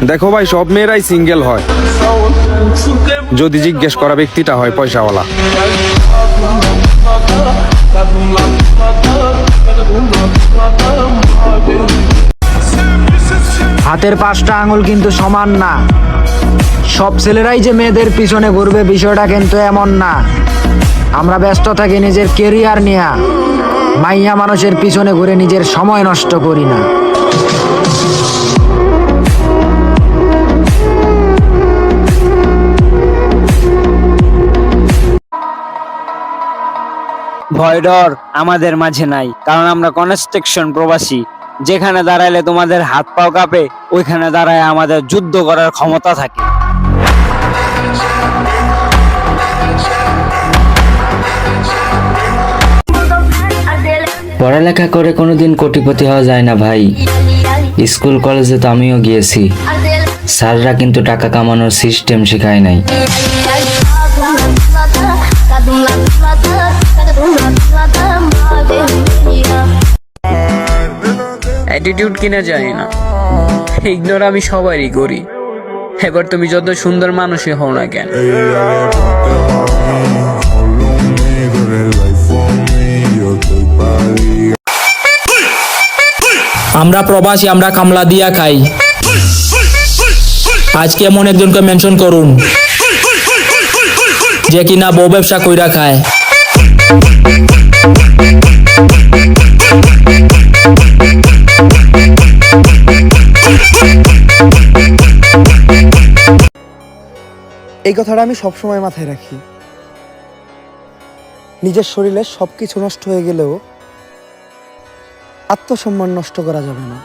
দেখো ভাই, সব মেয়েরাই সিঙ্গেল হয় যদি জিজ্ঞেস করা ব্যক্তিটা হয় পয়সাওয়ালা। হাতের 5টা আঙুল কিন্তু সমান না। সব ছেলেরাই যে মেয়েদের পিছনে ঘুরবে বিষয়টা কিন্তু এমন না। আমরা ব্যস্ত থাকি নিজের কেরিয়ার নিয়ে, মাইয়া মানুষের পিছনে ঘুরে নিজের সময় নষ্ট করি না। ভয় ডর আমাদের মাঝে নাই, কারণ আমরা কনস্ট্রাকশন প্রবাসী। যেখানে দাঁড়াইলে তোমাদের হাত পাও কাঁপে, ওইখানে দাঁড়ায় আমাদের যুদ্ধ করার ক্ষমতা থাকে। পড়ালেখা করে কোনোদিন কোটিপতি হওয়া যায় না ভাই। স্কুল কলেজে তো আমিও গিয়েছি, স্যাররা কিন্তু টাকা কামানোর সিস্টেম শেখায় নাই। অ্যাটিটিউড কিনা যায় না, ইগনোর আমি সবারই করি। এবার তুমি যত সুন্দর মানুষই হও না কেন। আমরা প্রবাসী, আমরা কামলা দিয়া খাই। আজকে এমন একজনকে মেনশন করুন যে কিনা বউ ব্যবসা কইরা খায়। এই কথাটা আমি সবসময় মাথায় রাখি। নিজের শরীরে সবকিছু নষ্ট হয়ে গেলেও আত্মসম্মান নষ্ট করা যাবে না।